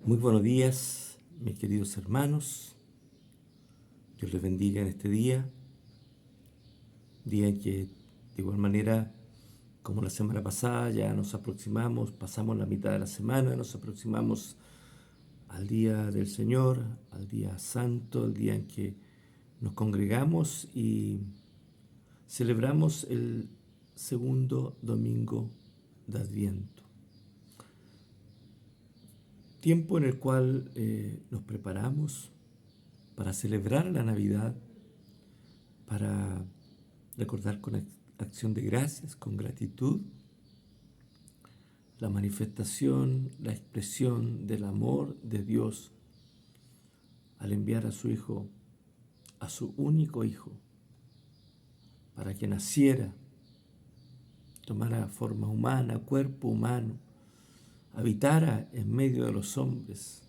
Muy buenos días, mis queridos hermanos. Dios les bendiga en este día en que de igual manera como la semana pasada ya nos aproximamos, pasamos la mitad de la semana, nos aproximamos al día del Señor, al día santo, el día en que nos congregamos y celebramos el segundo domingo de Adviento. Tiempo en el cual nos preparamos para celebrar la Navidad, para recordar con acción de gracias, con gratitud, la manifestación, la expresión del amor de Dios al enviar a su Hijo, a su único Hijo, para que naciera, tomara forma humana, cuerpo humano, habitara en medio de los hombres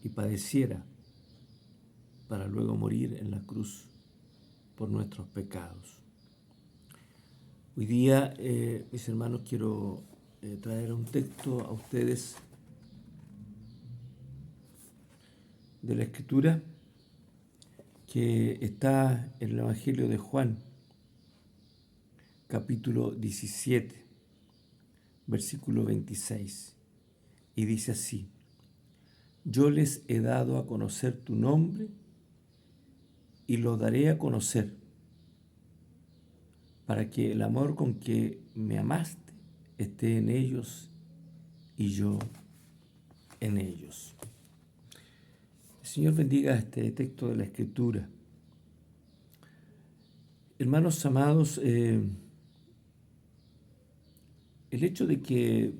y padeciera para luego morir en la cruz por nuestros pecados. Hoy día, mis hermanos, quiero traer un texto a ustedes de la Escritura que está en el Evangelio de Juan, capítulo 17, versículo 26, y dice así: Yo les he dado a conocer tu nombre y lo daré a conocer, para que el amor con que me amaste esté en ellos y yo en ellos. El Señor bendiga este texto de la Escritura. Hermanos amados, el hecho de que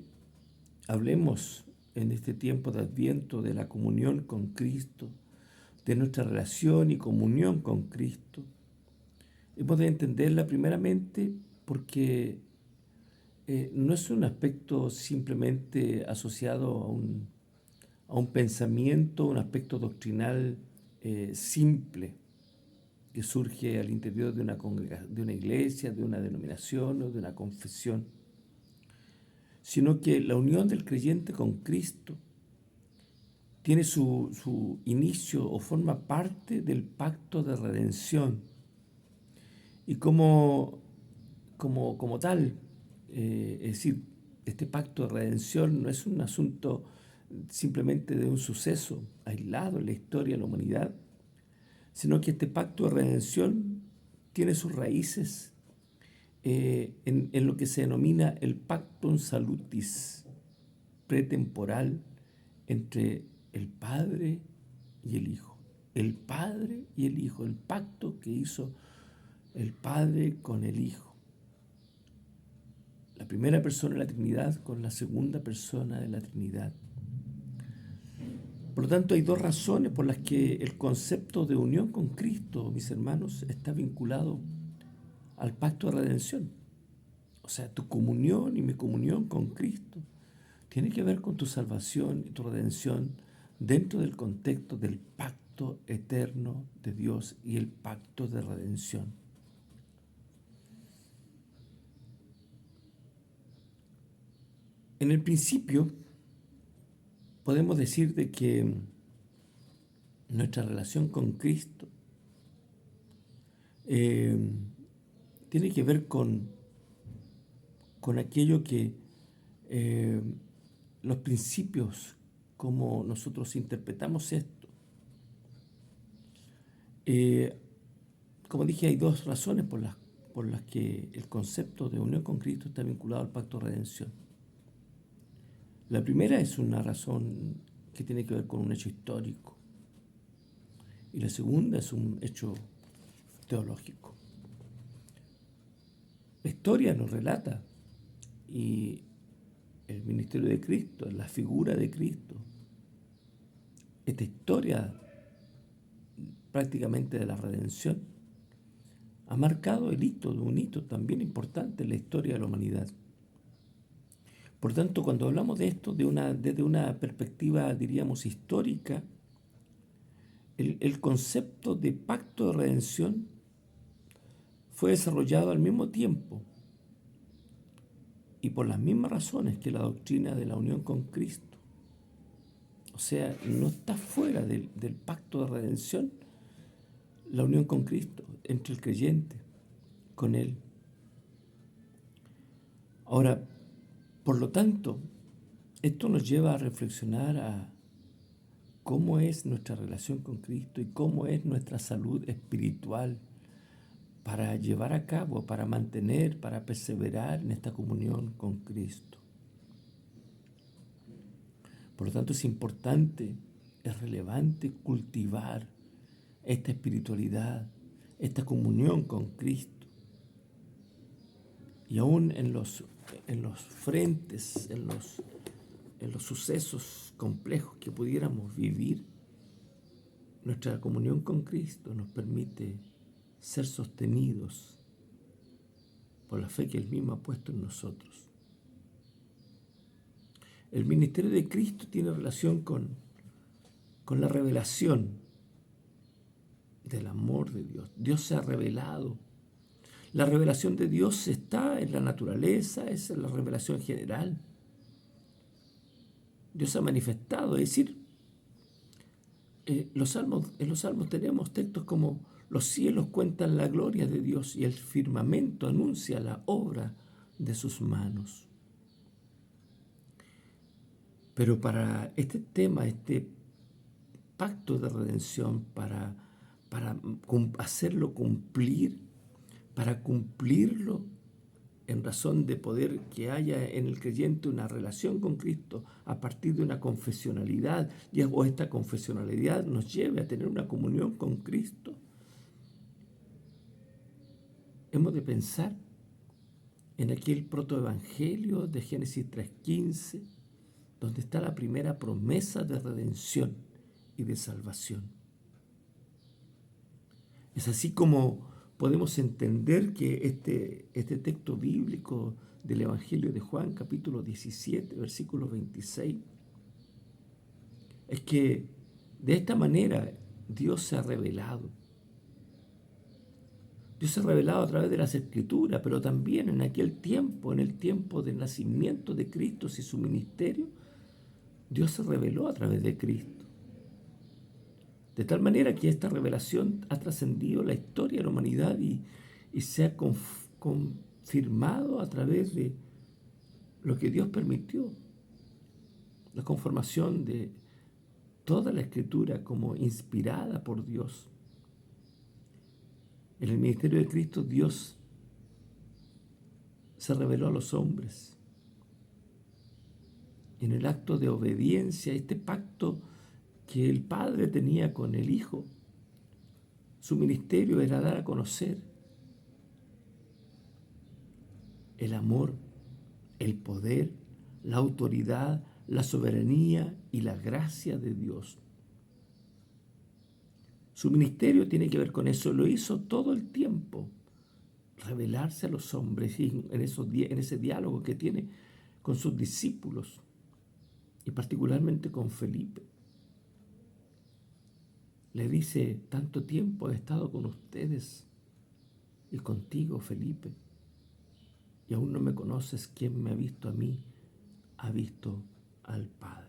hablemos en este tiempo de Adviento de la comunión con Cristo, de nuestra relación y comunión con Cristo, hemos de entenderla primeramente porque no es un aspecto simplemente asociado a un pensamiento, un aspecto doctrinal simple que surge al interior de una congregación, de una iglesia, de una denominación o de una confesión, sino que la unión del creyente con Cristo tiene su inicio o forma parte del pacto de redención. Y como tal, es decir, este pacto de redención no es un asunto simplemente de un suceso aislado en la historia de la humanidad, sino que este pacto de redención tiene sus raíces en lo que se denomina el pactum salutis pretemporal entre el Padre y el Hijo. El Padre y el Hijo, el pacto que hizo el Padre con el Hijo. La primera persona de la Trinidad con la segunda persona de la Trinidad. Por lo tanto, hay dos razones por las que el concepto de unión con Cristo, mis hermanos, está vinculado al pacto de redención. O sea, tu comunión y mi comunión con Cristo tiene que ver con tu salvación y tu redención dentro del contexto del pacto eterno de Dios y el pacto de redención. En el principio, podemos decir de que nuestra relación con Cristo tiene que ver con aquello que los principios, como nosotros interpretamos esto. Como dije, hay dos razones por las que el concepto de unión con Cristo está vinculado al pacto de redención. La primera es una razón que tiene que ver con un hecho histórico y la segunda es un hecho teológico. La historia nos relata y el ministerio de Cristo, la figura de Cristo, esta historia prácticamente de la redención, ha marcado el hito de un hito también importante en la historia de la humanidad. Por tanto, cuando hablamos de esto desde una perspectiva, diríamos, histórica, el concepto de pacto de redención fue desarrollado al mismo tiempo y por las mismas razones que la doctrina de la unión con Cristo. O sea, no está fuera del pacto de redención la unión con Cristo, entre el creyente, con Él. Ahora, por lo tanto, esto nos lleva a reflexionar a cómo es nuestra relación con Cristo y cómo es nuestra salud espiritual para llevar a cabo, para mantener, para perseverar en esta comunión con Cristo. Por lo tanto, es importante, es relevante cultivar esta espiritualidad, esta comunión con Cristo. Y aún en los frentes, en los sucesos complejos que pudiéramos vivir, nuestra comunión con Cristo nos permite ser sostenidos por la fe que Él mismo ha puesto en nosotros. El ministerio de Cristo tiene relación con la revelación del amor de Dios. Dios se ha revelado. La revelación de Dios está en la naturaleza, es la revelación general. Dios se ha manifestado, es decir, en los salmos tenemos textos como: los cielos cuentan la gloria de Dios y el firmamento anuncia la obra de sus manos. Pero para este tema, este pacto de redención, para hacerlo cumplir, para cumplirlo en razón de poder que haya en el creyente una relación con Cristo a partir de una confesionalidad, o esta confesionalidad nos lleve a tener una comunión con Cristo, hemos de pensar en aquel protoevangelio de Génesis 3:15, donde está la primera promesa de redención y de salvación. Es así como podemos entender que este texto bíblico del Evangelio de Juan, capítulo 17, versículo 26, es que de esta manera Dios se ha revelado. Dios se ha revelado a través de las Escrituras, pero también en aquel tiempo, en el tiempo del nacimiento de Cristo y su ministerio, Dios se reveló a través de Cristo. De tal manera que esta revelación ha trascendido la historia de la humanidad y se ha confirmado a través de lo que Dios permitió. La conformación de toda la Escritura como inspirada por Dios. En el ministerio de Cristo, Dios se reveló a los hombres. En el acto de obediencia, este pacto que el Padre tenía con el Hijo, su ministerio era dar a conocer el amor, el poder, la autoridad, la soberanía y la gracia de Dios. Su ministerio tiene que ver con eso, lo hizo todo el tiempo, revelarse a los hombres y en ese diálogo que tiene con sus discípulos y particularmente con Felipe. Le dice: tanto tiempo he estado con ustedes y contigo, Felipe, y aún no me conoces. Quien me ha visto a mí, ha visto al Padre.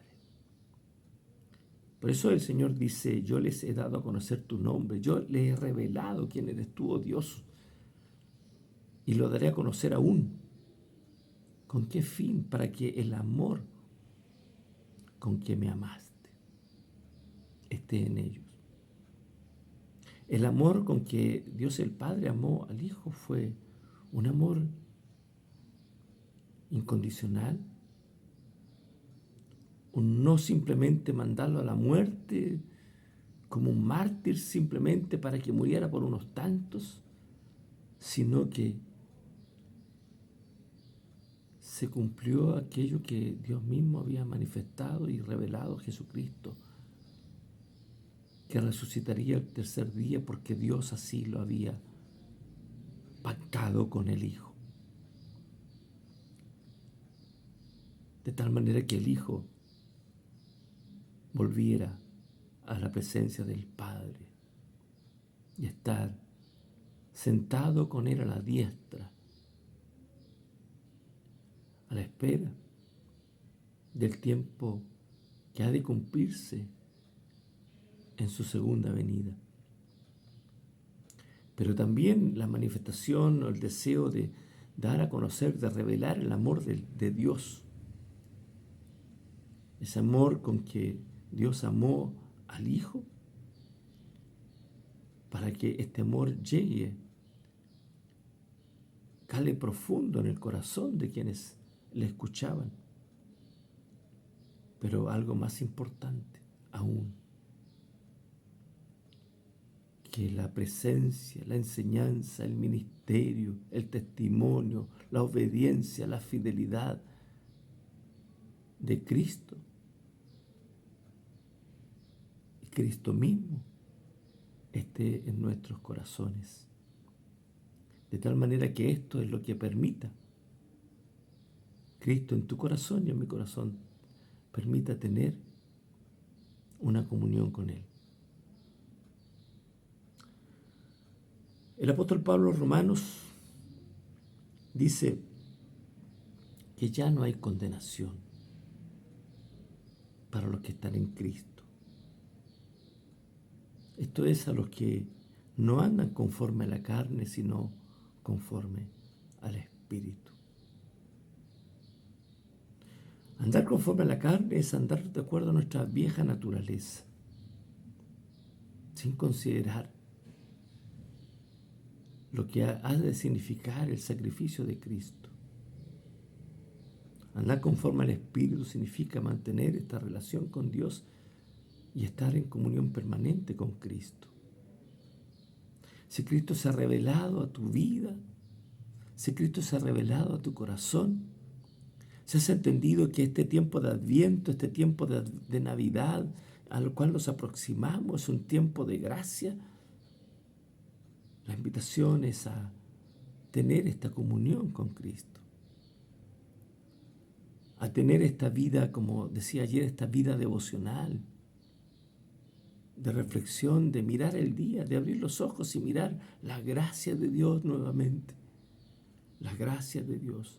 Por eso el Señor dice: yo les he dado a conocer tu nombre, yo les he revelado quién eres tú, oh Dios, y lo daré a conocer aún. ¿Con qué fin? Para que el amor con que me amaste esté en ellos. El amor con que Dios el Padre amó al Hijo fue un amor incondicional, un no simplemente mandarlo a la muerte como un mártir simplemente para que muriera por unos tantos, sino que se cumplió aquello que Dios mismo había manifestado y revelado a Jesucristo, que resucitaría el tercer día porque Dios así lo había pactado con el Hijo. De tal manera que el Hijo volviera a la presencia del Padre y estar sentado con Él a la diestra, a la espera del tiempo que ha de cumplirse en su segunda venida. Pero también la manifestación o el deseo de dar a conocer, de revelar el amor de Dios. Ese amor con que Dios amó al Hijo, para que este amor llegue, cale profundo en el corazón de quienes le escuchaban. Pero algo más importante aún, que la presencia, la enseñanza, el ministerio, el testimonio, la obediencia, la fidelidad de Cristo, y Cristo mismo, esté en nuestros corazones. De tal manera que esto es lo que permita, Cristo en tu corazón y en mi corazón, permita tener una comunión con Él. El apóstol Pablo a los Romanos dice que ya no hay condenación para los que están en Cristo. Esto es a los que no andan conforme a la carne, sino conforme al Espíritu. Andar conforme a la carne es andar de acuerdo a nuestra vieja naturaleza, sin considerar lo que ha de significar el sacrificio de Cristo. Andar conforme al Espíritu significa mantener esta relación con Dios y estar en comunión permanente con Cristo. Si Cristo se ha revelado a tu vida, si Cristo se ha revelado a tu corazón, si has entendido que este tiempo de Adviento, este tiempo de Navidad, al cual nos aproximamos, es un tiempo de gracia, la invitación es a tener esta comunión con Cristo, a tener esta vida, como decía ayer, esta vida devocional, de reflexión, de mirar el día, de abrir los ojos y mirar la gracia de Dios nuevamente, la gracia de Dios.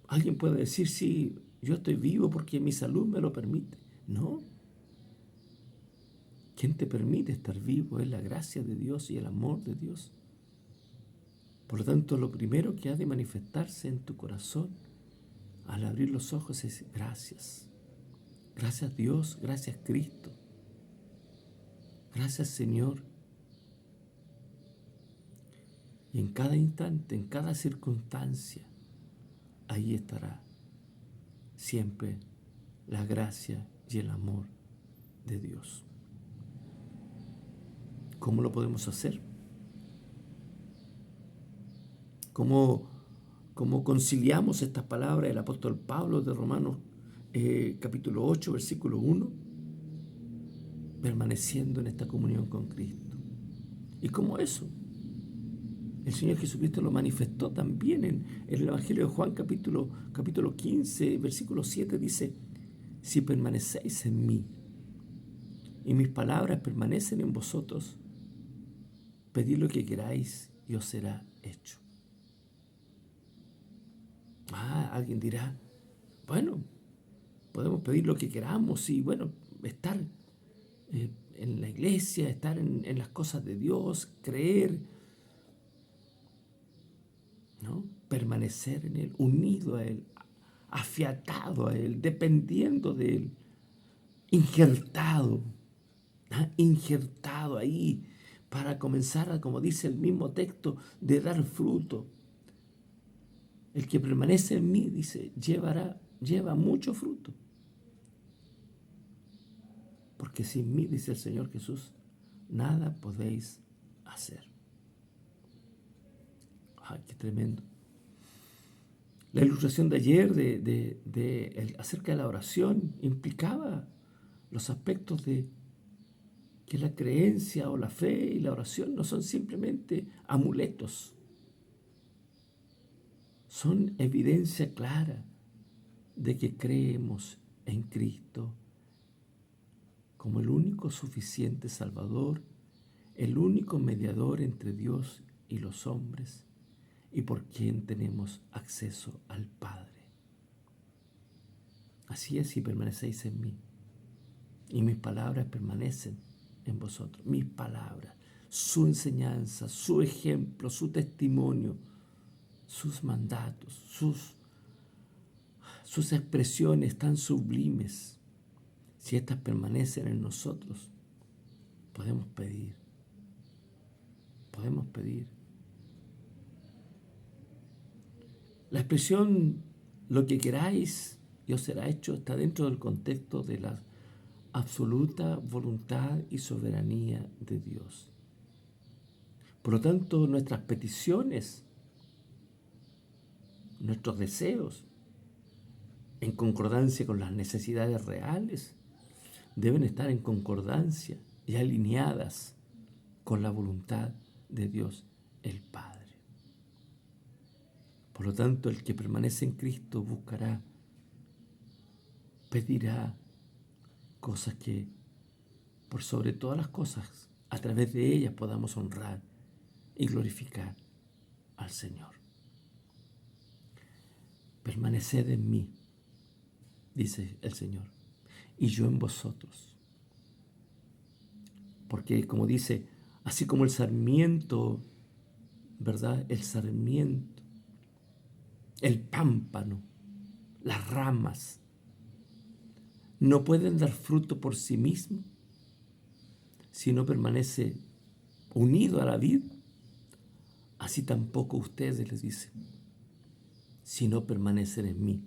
Alguien puede decir, sí, yo estoy vivo porque mi salud me lo permite. No. Quien te permite estar vivo es la gracia de Dios y el amor de Dios. Por lo tanto, lo primero que ha de manifestarse en tu corazón al abrir los ojos es gracias. Gracias Dios, gracias Cristo. Gracias Señor. Y en cada instante, en cada circunstancia, ahí estará siempre la gracia y el amor de Dios. ¿Cómo lo podemos hacer? ¿Cómo conciliamos estas palabras del apóstol Pablo de Romanos capítulo 8, versículo 1? Permaneciendo en esta comunión con Cristo. ¿Y cómo eso? El Señor Jesucristo lo manifestó también en el Evangelio de Juan capítulo 15, versículo 7, dice: si permanecéis en mí y mis palabras permanecen en vosotros, pedid lo que queráis y os será hecho. Alguien dirá, bueno, podemos pedir lo que queramos y estar en la iglesia, estar en las cosas de Dios, creer, ¿no? Permanecer en Él, unido a Él, afiatado a Él, dependiendo de Él, injertado ahí para comenzar, como dice el mismo texto, de dar fruto. El que permanece en mí, dice, lleva mucho fruto. Porque sin mí, dice el Señor Jesús, nada podéis hacer. Qué tremendo. La ilustración de ayer acerca de la oración implicaba los aspectos de que la creencia o la fe y la oración no son simplemente amuletos. Son evidencia clara de que creemos en Cristo como el único suficiente Salvador, el único mediador entre Dios y los hombres, y por quien tenemos acceso al Padre. Así es si permanecéis en mí y mis palabras permanecen en vosotros. Mis palabras, su enseñanza, su ejemplo, su testimonio, sus mandatos, sus expresiones tan sublimes. Si estas permanecen en nosotros, podemos pedir. Podemos pedir. La expresión lo que queráis y os será hecho está dentro del contexto de la absoluta voluntad y soberanía de Dios. Por lo tanto, nuestras peticiones, nuestros deseos, en concordancia con las necesidades reales, deben estar en concordancia y alineadas con la voluntad de Dios el Padre. Por lo tanto, el que permanece en Cristo buscará, pedirá cosas que, por sobre todas las cosas, a través de ellas podamos honrar y glorificar al Señor. Permaneced en mí, dice el Señor, y yo en vosotros. Porque como dice, así como el sarmiento, ¿verdad? El sarmiento, el pámpano, las ramas, no pueden dar fruto por sí mismos si no permanece unido a la vid. Así tampoco ustedes, les dice, si no permanecen en mí.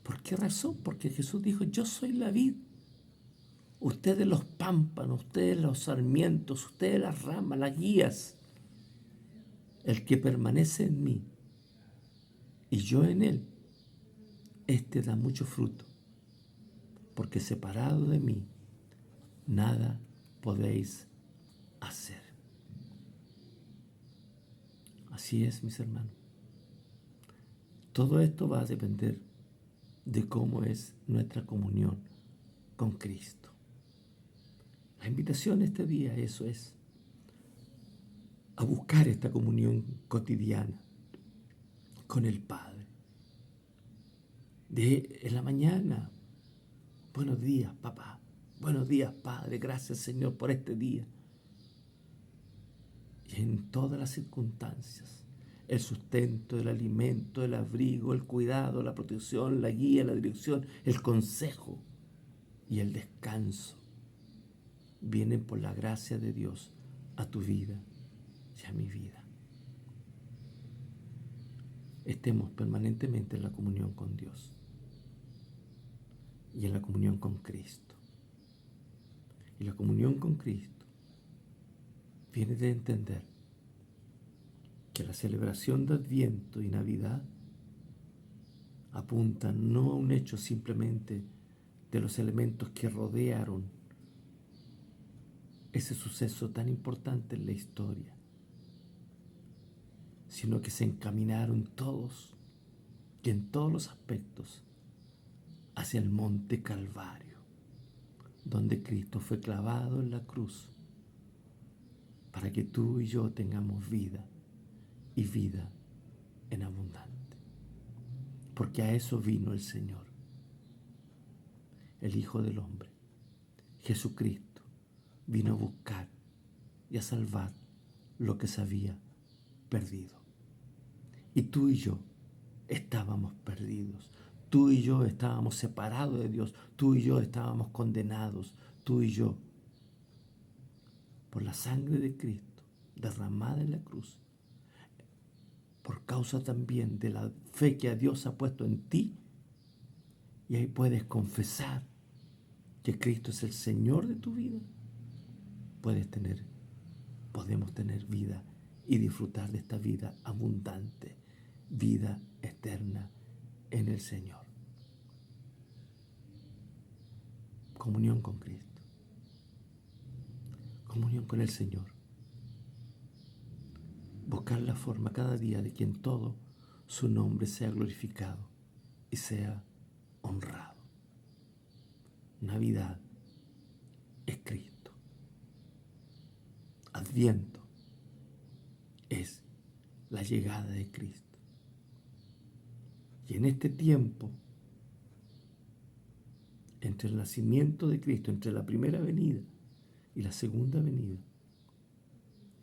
¿Por qué razón? Porque Jesús dijo, yo soy la vid. Ustedes los pámpanos, ustedes los sarmientos, ustedes las ramas, las guías. El que permanece en mí y yo en él, este da mucho fruto, porque separado de mí, nada podéis hacer. Así es, mis hermanos. Todo esto va a depender de cómo es nuestra comunión con Cristo. La invitación este día, eso es, a buscar esta comunión cotidiana con el Padre. En la mañana, buenos días, papá. Buenos días, Padre. Gracias, Señor, por este día. Y en todas las circunstancias, el sustento, el alimento, el abrigo, el cuidado, la protección, la guía, la dirección, el consejo y el descanso vienen por la gracia de Dios a tu vida y a mi vida. Estemos permanentemente en la comunión con Dios y en la comunión con Cristo. Y la comunión con Cristo viene de entender que la celebración de Adviento y Navidad apunta no a un hecho simplemente de los elementos que rodearon ese suceso tan importante en la historia, sino que se encaminaron todos y en todos los aspectos hacia el monte Calvario, donde Cristo fue clavado en la cruz para que tú y yo tengamos vida y vida en abundante. Porque a eso vino el Señor, el Hijo del Hombre, Jesucristo, vino a buscar y a salvar lo que se había perdido. Y tú y yo estábamos perdidos. Tú y yo estábamos separados de Dios. Tú y yo estábamos condenados. Tú y yo, por la sangre de Cristo derramada en la cruz, por causa también de la fe que Dios ha puesto en ti, y ahí puedes confesar que Cristo es el Señor de tu vida, podemos tener vida y disfrutar de esta vida abundante, vida eterna en el Señor. Comunión con Cristo, comunión con el Señor. Buscar la forma cada día de que en todo su nombre sea glorificado y sea honrado. Navidad es Cristo. Adviento es la llegada de Cristo. Y en este tiempo entre el nacimiento de Cristo, entre la primera venida y la segunda venida,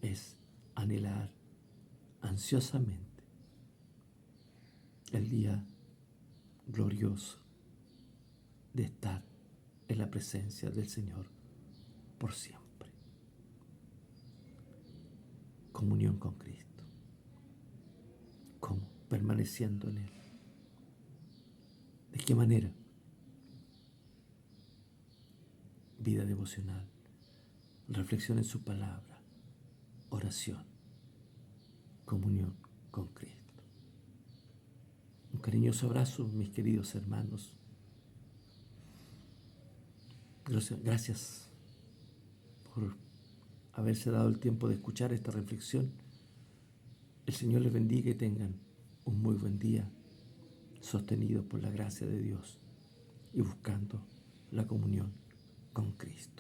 es anhelar ansiosamente el día glorioso de estar en la presencia del Señor por siempre. Comunión con Cristo. ¿Cómo? Permaneciendo en Él. ¿De qué manera? Vida devocional, reflexión en su palabra, oración, comunión con Cristo. Un cariñoso abrazo, mis queridos hermanos. Gracias por haberse dado el tiempo de escuchar esta reflexión. El Señor les bendiga y tengan un muy buen día, sostenidos por la gracia de Dios y buscando la comunión con Cristo.